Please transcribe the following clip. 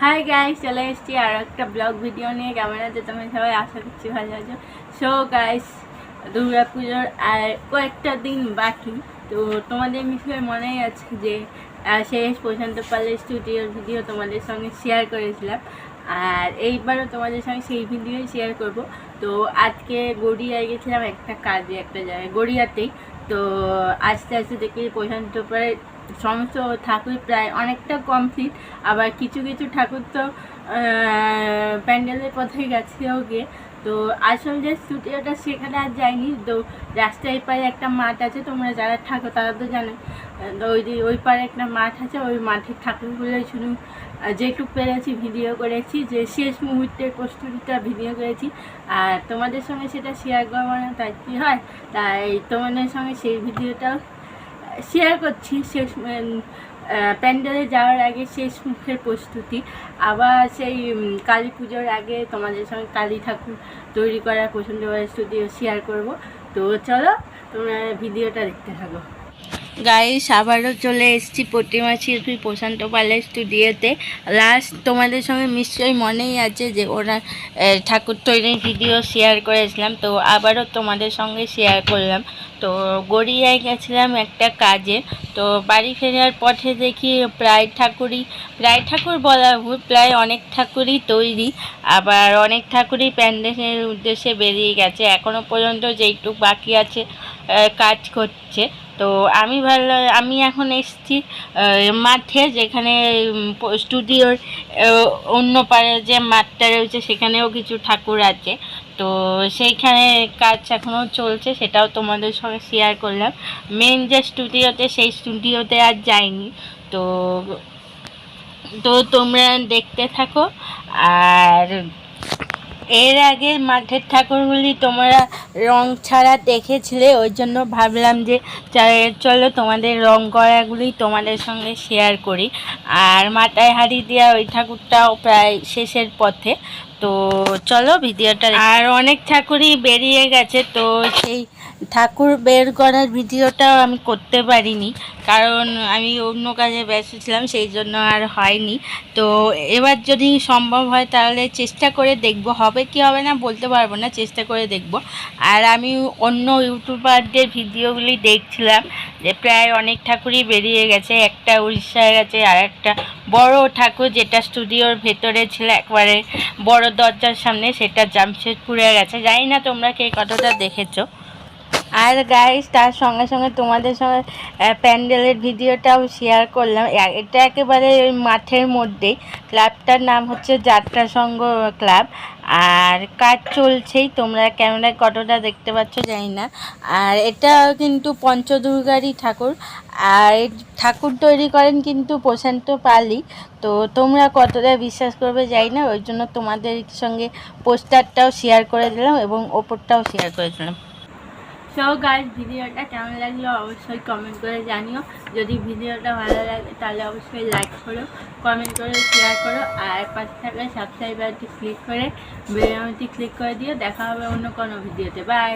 Hi guys, চলে এসেছি আর একটা ব্লগ ভিডিও নিয়ে। কেমন আছে তোমরা সবাই? আশা করছি ভালো আছো। সো গাইস, দুর্গা পুজোর আর কয়েকটা দিন বাকি। তো তোমাদের নিশ্চয়ই মনেই আছে যে শেষ প্রশান্ত পালের স্টুডিওর ভিডিও তোমাদের সঙ্গে শেয়ার করেছিলাম, আর এইবারও তোমাদের সঙ্গে সেই ভিডিওই শেয়ার করব। তো আজকে গড়িয়ায় গেছিলাম একটা কাজে, একটা জায়গায় গড়িয়াতেই। তো আস্তে আস্তে দেখি প্রশান্ত পালের সমস্ত ঠাকুর প্রায় অনেকটা কমপ্লিট, আবার কিছু কিছু ঠাকুর তো প্যান্ডেলের পথে গেছেও গিয়ে। তো আসল যে স্টুডিওটা সেখানে আর যায়নি। তো রাস্তায় পারে একটা মাঠ আছে, তোমরা যারা থাকো তারা তো জানো। তো ওই পারে একটা মাঠ আছে, ওই মাঠের ঠাকুরগুলোই শুধু যেটুকু পেরেছি ভিডিও করেছি, যে শেষ মুহূর্তের প্রস্তুতিটা ভিডিও করেছি। আর তোমাদের সঙ্গে সেটা শেয়ার করবো না, তাই কী হয়, তাই তোমাদের সঙ্গে সেই ভিডিওটাও শেয়ার করছি। শেষ প্যান্ডেলে যাওয়ার আগে শেষ মুখের প্রস্তুতি, আবার সেই কালী পুজোর আগে তোমাদের সঙ্গে কালী ঠাকুর তৈরি করার পছন্দ স্টুডিও শেয়ার করব। তো চলো তোমরা ভিডিওটা দেখতে থাকো। গাইস, আবারও চলে এসেছি প্রতিমা শিল্পী প্রশান্ত পালের স্টুডিওতে। লাস্ট তোমাদের সঙ্গে নিশ্চয়ই মনেই আছে যে ওরা ঠাকুর তৈরির ভিডিও শেয়ার করেছিলাম, তো আবারও তোমাদের সঙ্গে শেয়ার করলাম। তো গড়িয়ায় গেছিলাম একটা কাজে। তো বাড়ি ফেরার পথে দেখি প্রায় ঠাকুর বলা ভুল, প্রায় অনেক ঠাকুরই তৈরি, আবার অনেক ঠাকুরই প্যান্ডেলের উদ্দেশ্যে বেরিয়ে গেছে। এখনও পর্যন্ত যেইটুকু বাকি আছে কাজ করছে। তো আমি এখন এসেছি মাঠে, যেখানে স্টুডিওর অন্য পাড়ে যে মাঠটা রয়েছে সেখানেও কিছু ঠাকুর আছে। তো সেইখানে কাজ এখনও চলছে, সেটাও তোমাদের সঙ্গে শেয়ার করলাম। মেন যে স্টুডিওতে, সেই স্টুডিওতে আর যাইনি। তো তো তোমরা দেখতে থাকো। আর এর আগে মাঠের ঠাকুরগুলি তোমরা রং ছাড়া দেখেছিলে, ওই জন্য ভাবলাম যে চলো তোমাদের রং করাগুলি তোমাদের সঙ্গে শেয়ার করি। আর মাথায় হাঁড়ি দেওয়া ওই ঠাকুরটাও প্রায় শেষের পথে। তো চলো ভিডিওটা। আর অনেক ঠাকুরই বেরিয়ে গেছে, তো সেই ঠাকুর বের করার ভিডিওটাও আমি করতে পারিনি, কারণ আমি অন্য কাজে ব্যস্ত ছিলাম, সেই জন্য আর হয়নি। তো এবার যদি সম্ভব হয় তাহলে চেষ্টা করে দেখব, হবে কি হবে না বলতে পারবো না, চেষ্টা করে দেখব। আর আমি অন্য ইউটিউবারদের ভিডিওগুলি দেখছিলাম যে প্রায় অনেক ঠাকুরই বেরিয়ে গেছে। একটা উড়িষ্যায় গেছে, আর একটা বড় ঠাকুর যেটা স্টুডিওর ভেতরে ছিল একবারে বড় দরজার সামনে, সেটা জামশেদপুরে গেছে। জানি না তোমরা কে কতটা দেখেছো। আর গাইস, তার সঙ্গে সঙ্গে তোমাদের সঙ্গে প্যান্ডেলের ভিডিওটাও শেয়ার করলাম। এটা একেবারে ওই মাঠের মধ্যেই। ক্লাবটার নাম হচ্ছে যাত্রা সংঘ ক্লাব, আর কাজ চলছেই, তোমরা ক্যামেরায় কতটা দেখতে পাচ্ছ জানি না। আর এটা কিন্তু পঞ্চদুর্গারই ঠাকুর, আর ঠাকুর তৈরি করেন কিন্তু প্রশান্ত পালই। তো তোমরা কতটা বিশ্বাস করবে জানি না, ওই জন্য তোমাদের সঙ্গে পোস্টারটাও শেয়ার করে দিলাম এবং ওপরটাও শেয়ার করেছিলাম। সো গাইস, ভিডিওটা কেমন লাগলো অবশ্যই কমেন্ট করে জানিও। যদি ভিডিওটা ভালো লাগে তাহলে অবশ্যই লাইক করো, কমেন্ট করে শেয়ার করো, আর পাশে থাকলে সাবস্ক্রাইবারটি ক্লিক করে বেল আইকনটি ক্লিক করে দিও। দেখা হবে অন্য কোনো ভিডিওতে। বাই।